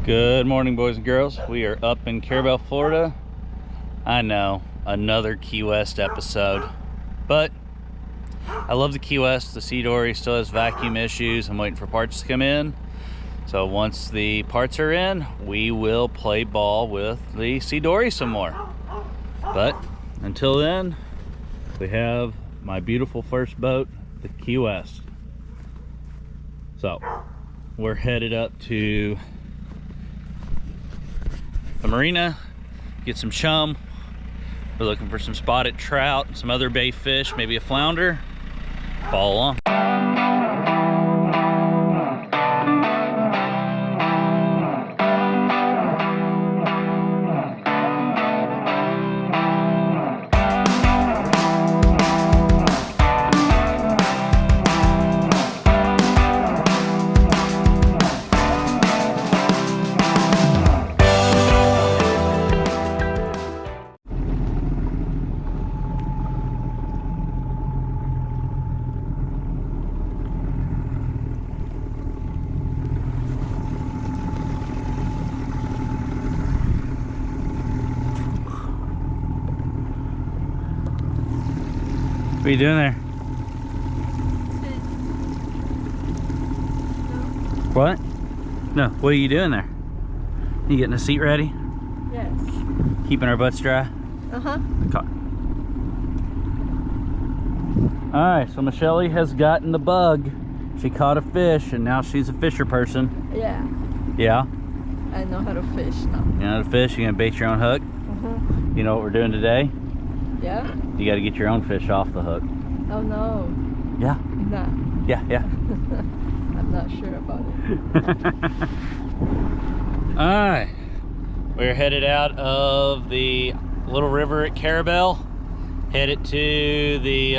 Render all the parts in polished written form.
Good morning, boys and girls. We are up in Carabel, Florida. I know, another Key West episode, but I love the Key West. The Sea Dory still has vacuum issues. I'm waiting for parts to come in. So once the parts are in, we will play ball with the Sea Dory some more. But until then, we have my beautiful first boat, the Key West. So we're headed up to the marina, get some chum. We're looking for some spotted trout, some other bay fish, maybe a flounder. Follow along. What are you doing there? What? No, what are you doing there? You getting a seat ready? Yes. Keeping our butts dry? Uh-huh. Okay. Alright, so Michelle has gotten the bug. She caught a fish and now she's a fisher person. Yeah. Yeah? I know how to fish now. You know how to fish? You gonna bait your own hook? Mm-hmm. You know what we're doing today? Yeah? You gotta get your own fish off the hook. Oh no. Yeah? Nah. Yeah, yeah. I'm not sure about it. Alright. We're headed out of the little river at Carabel. Headed to the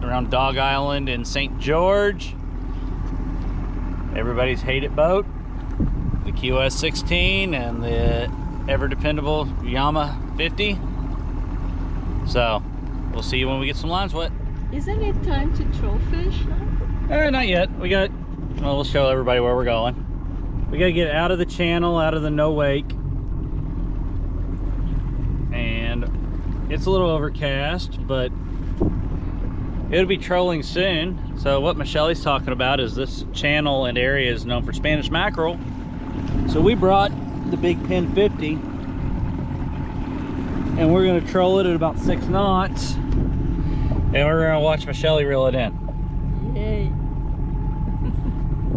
around Dog Island in St. George. Everybody's hated boat. The Key West 16 and the ever dependable Yama 50. So we'll see you when we get some lines wet. Isn't it time to throw fish now? Not yet. Well, we'll show everybody where we're going. We gotta get out of the channel, out of the no wake. And it's a little overcast, but it'll be trolling soon. So what Michelle's talking about is this channel and area is known for Spanish mackerel. So we brought the Big Pin 50 and we're gonna troll it at about 6 knots. And we're gonna watch Michelle reel it in. Yay.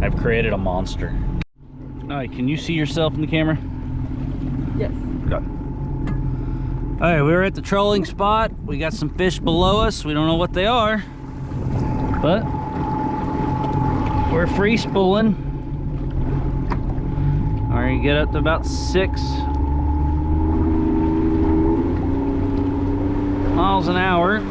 I've created a monster. All right, can you see yourself in the camera? Yes. Good. All right, we're at the trolling spot. We got some fish below us. We don't know what they are, but we're free spooling. All right, get up to about 6 miles an hour.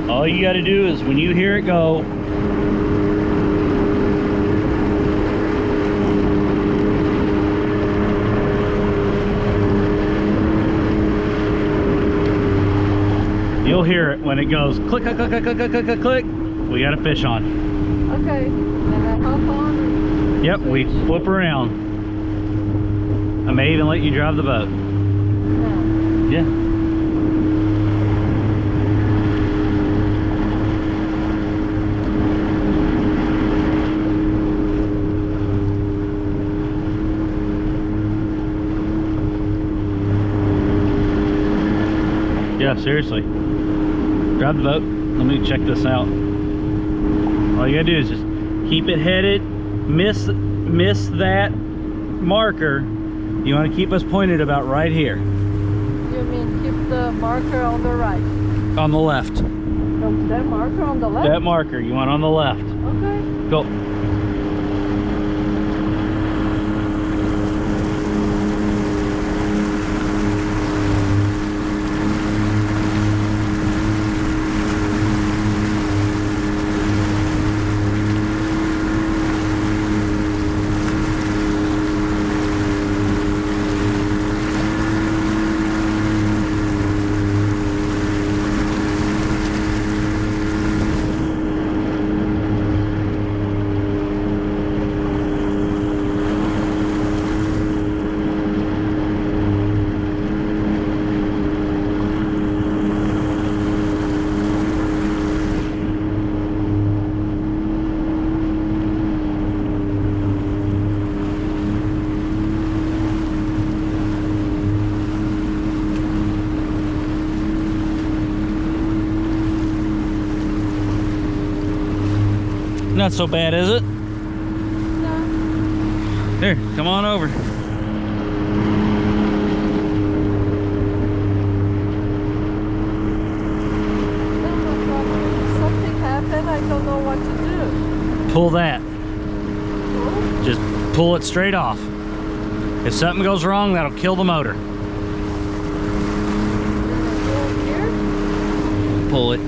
All you got to do is when you hear it go, you'll hear it when it goes click, click, click, click, click, click, click, click. We got a fish on. Okay. And I hop on? Yep, we flip around. I may even let you drive the boat. No. Yeah. Yeah, seriously. Drive the boat. Let me check this out. All you gotta do is just keep it headed. Miss that marker. You want to keep us pointed about right here. You mean keep the marker on the right? On the left. That marker on the left? That marker you want on the left. Okay. Go. Not so bad, is it? No. Here, come on over. Something happened, I don't know what to do. Pull that. Oh, Just pull it straight off. If something goes wrong, that'll kill the motor. here? Pull it.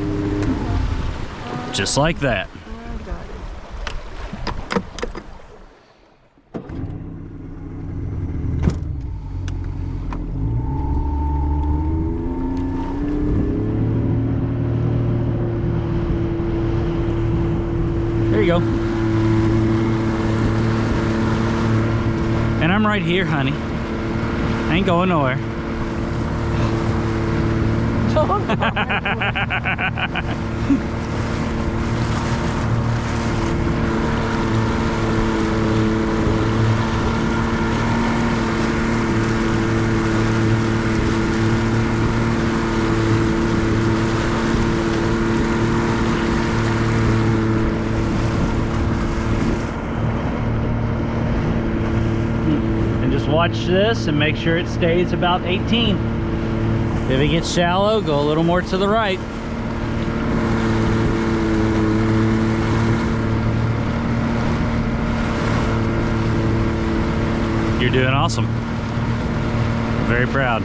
Just like that. I got it. There you go. And I'm right here, honey. I ain't going nowhere. Don't go. And just watch this and make sure it stays about 18. If it gets shallow, go a little more to the right. You're doing awesome. Very proud.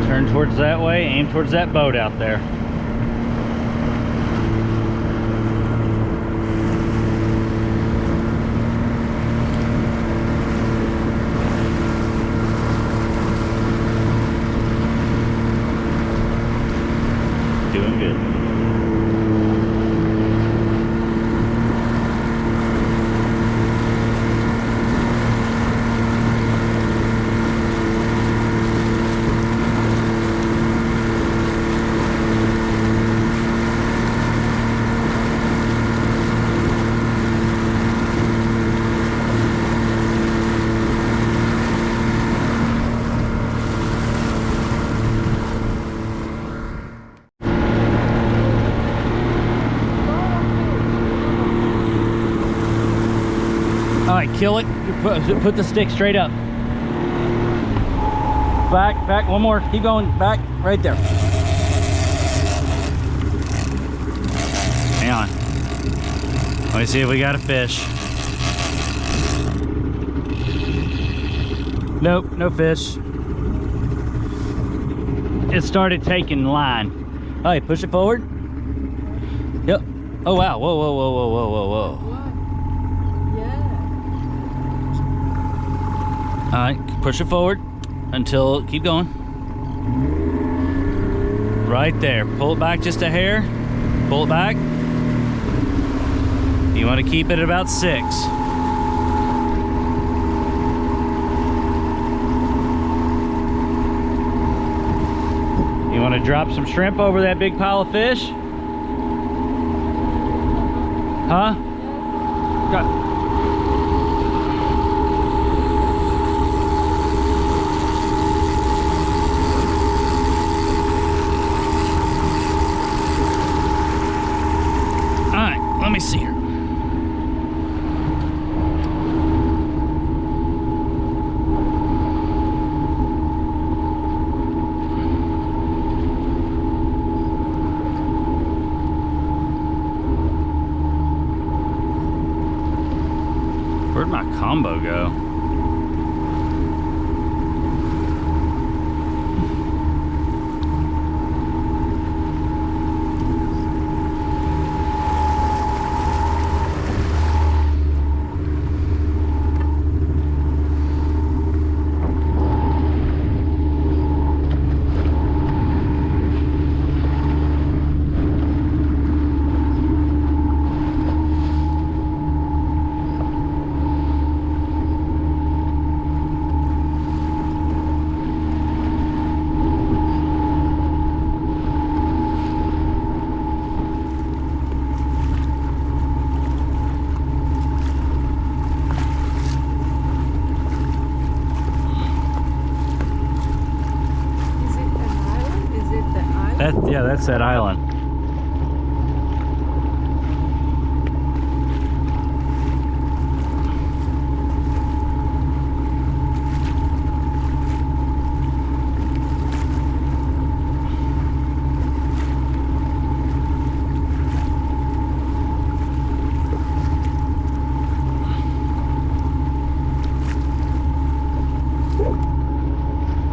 Turn towards that way, aim towards that boat out there. Doing good. All right, kill it. Put the stick straight up. Back, one more. Keep going, back, right there. Hang on. Let me see if we got a fish. Nope, no fish. It started taking line. All right, push it forward. Yep. Oh, wow. Whoa, whoa, whoa, whoa, whoa, whoa, whoa. All right, push it forward until, keep going. Right there, pull it back just a hair. Pull it back. You want to keep it at about 6. You want to drop some shrimp over that big pile of fish? Huh? Got. me see her. Where'd my combo go? Yeah, that's that island.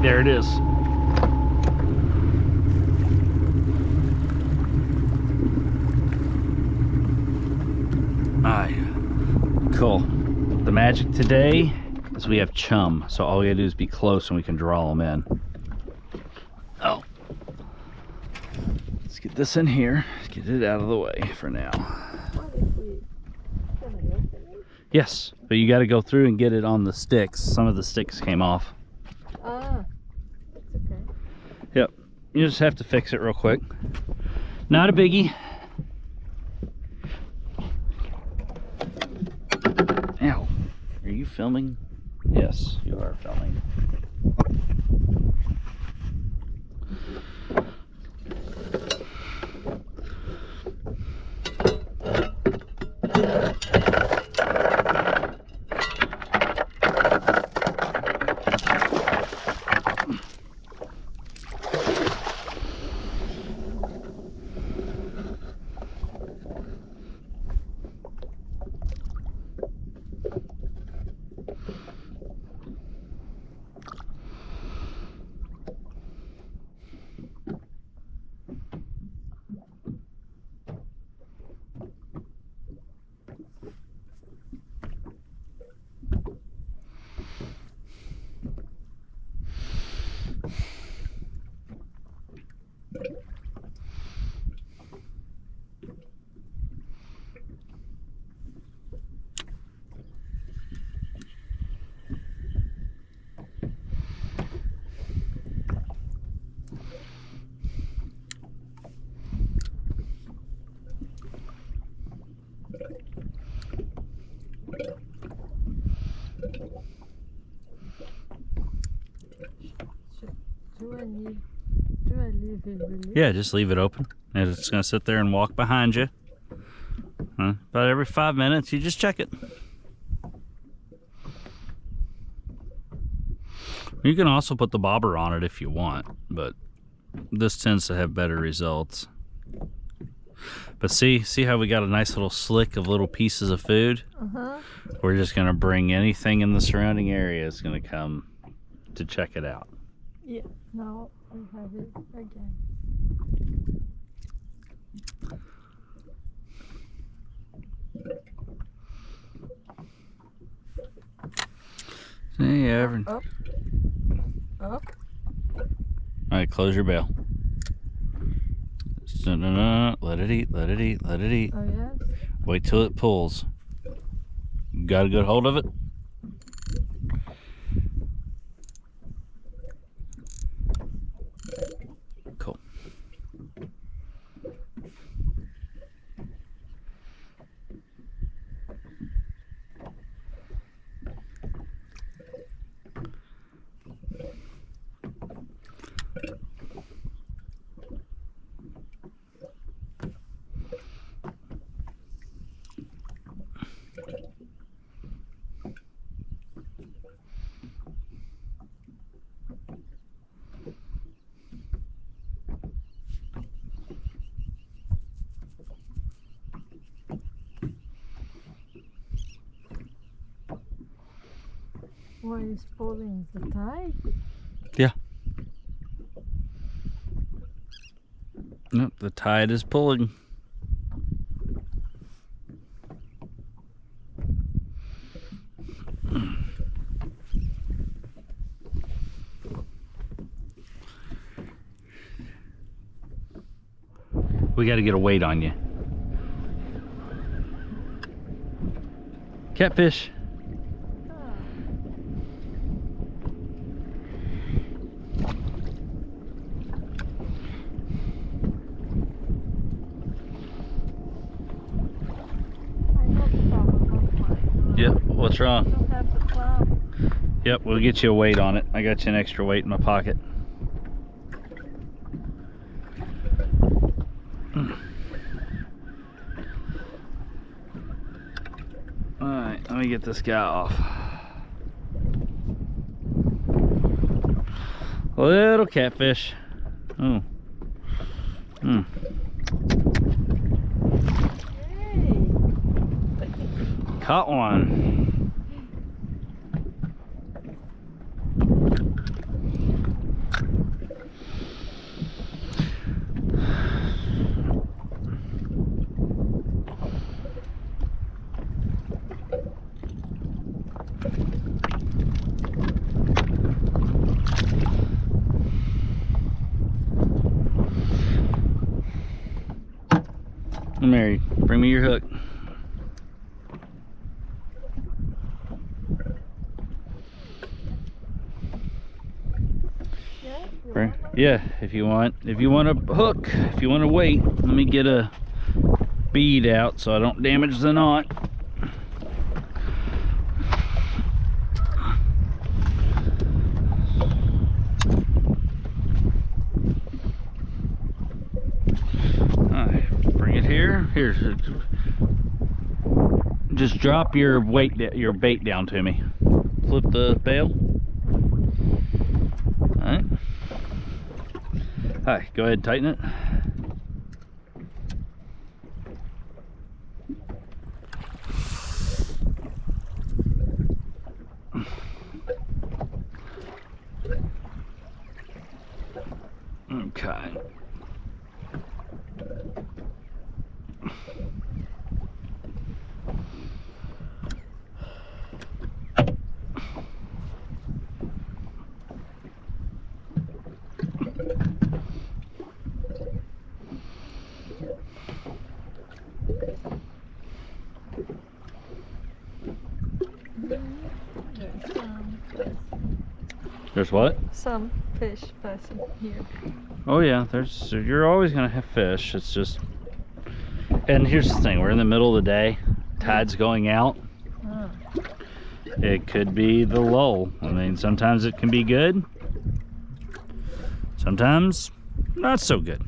There it is. Alright, cool. The magic today is we have chum, so all we gotta do is be close and we can draw them in. Oh. Let's get this in here. Get it out of the way for now. Yes, but you gotta go through and get it on the sticks. Some of the sticks came off. Ah, that's okay. Yep, you just have to fix it real quick. Not a biggie. Ow. Are you filming? Yes, you are filming. Do I leave it release? Yeah, just leave it open. And it's gonna sit there and walk behind you. About every 5 minutes, you just check it. You can also put the bobber on it if you want, but this tends to have better results. But see how we got a nice little slick of little pieces of food? We're just gonna bring anything in the surrounding area is gonna come to check it out. Yeah, now we have it again. See, Evan. Up. Up. Alright, close your bail. No. Let it eat, let it eat, let it eat. Oh, yes? Wait till it pulls. Got a good hold of it? Cool. What is pulling the tide? Yeah. Nope, the tide is pulling. We got to get a weight on you. Catfish. Yep, what's wrong? I don't have the clown. Yep, we'll get you a weight on it. I got you an extra weight in my pocket. Alright, let me get this guy off. Little catfish. Oh. Hmm. Hey. Caught one. Mary, bring me your hook. Yeah, if you want a hook, if you want to wait, let me get a bead out so I don't damage the knot. Alright, bring it here. Here, just drop your bait down to me. Flip the bail. Alright. Hi, go ahead and tighten it. Okay. There's what? Some fish passing here. Oh yeah, you're always gonna have fish. It's just, and here's the thing, we're in the middle of the day, tide's going out. Oh. It could be the lull. I mean, sometimes it can be good, sometimes not so good.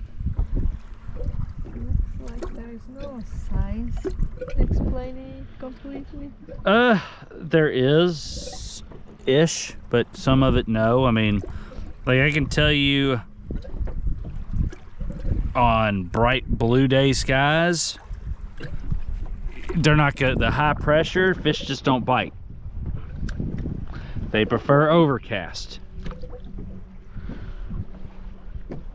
Looks like there is no signs explaining completely. There is ish, but some of it no. I mean, like I can tell you on bright blue day skies, they're not good. The high pressure fish just don't bite. They prefer overcast.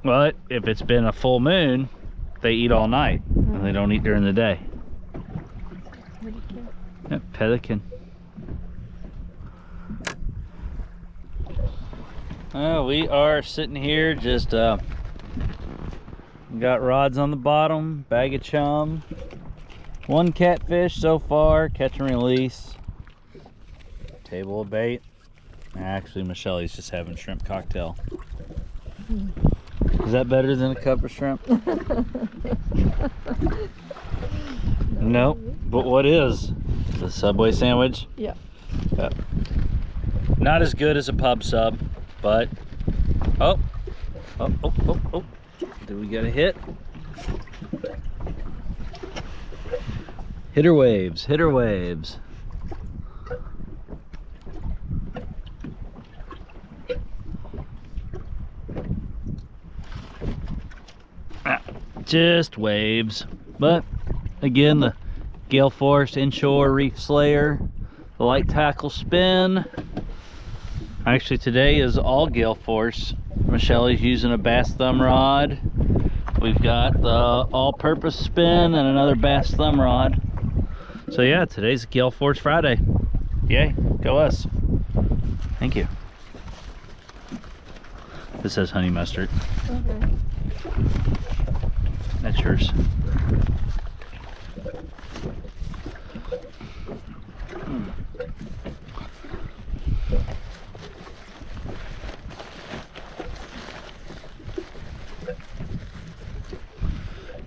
But if it's been a full moon, they eat all night and they don't eat during the day. Pelican. Yep, pelican. We are sitting here just got rods on the bottom, bag of chum, one catfish so far, catch and release, table of bait. Actually, Michelle's just having shrimp cocktail. Is that better than a cup of shrimp? Nope. But what is? The Subway sandwich? Yeah. Not as good as a pub sub, but oh. Do we get a hit? Hit her waves, hit her waves. Just waves. But again, the Gale Force Inshore Reef Slayer, the light tackle spin, Actually, today is all gale force. Michelle's using a bass thumb rod. We've got the all-purpose spin and another bass thumb rod. So yeah, today's Gale Force Friday. Yay, go us. Thank you. This says honey mustard. Okay. That's yours.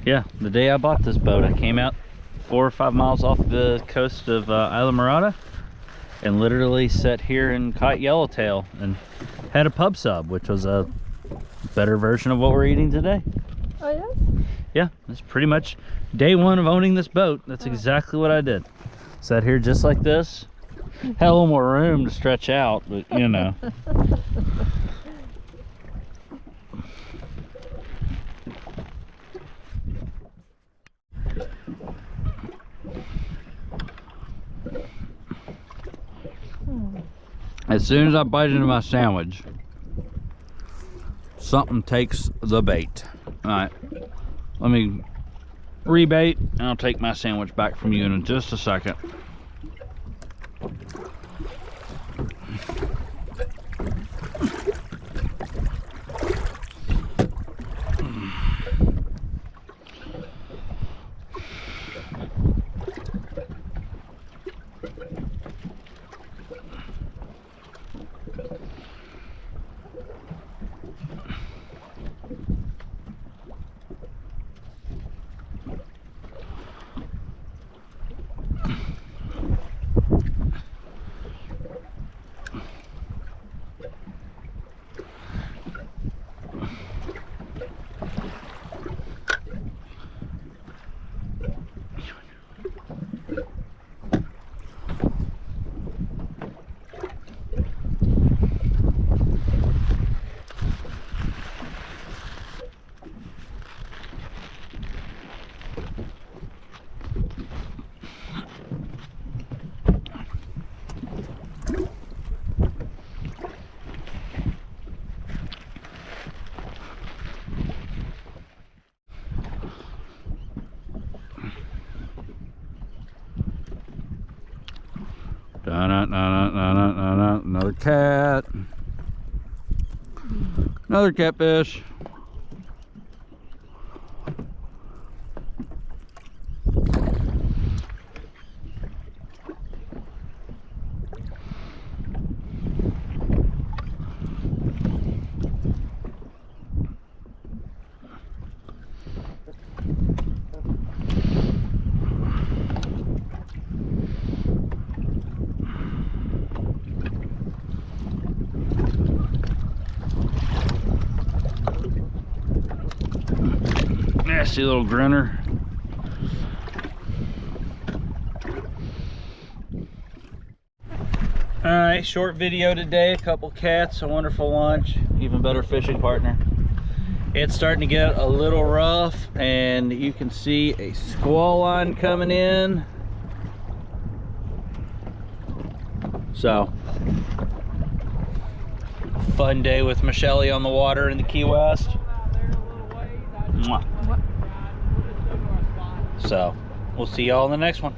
Yeah, the day I bought this boat, I came out 4 or 5 miles off the coast of Isla Morada and literally sat here and caught yellowtail and had a pub sub, which was a better version of what we're eating today. Oh, yes? Yeah, that's pretty much day one of owning this boat. That's exactly what I did. Sat here just like this. Had a little more room to stretch out, but you know. As soon as I bite into my sandwich, something takes the bait. All right, let me rebait and I'll take my sandwich back from you in just a second. Another cat. Another catfish. Nasty little grinner. Alright, short video today. A couple cats, a wonderful lunch, even better fishing partner. It's starting to get a little rough and you can see a squall line coming in. So, fun day with Michelle on the water in the Key West. Mwah. So, we'll see y'all in the next one.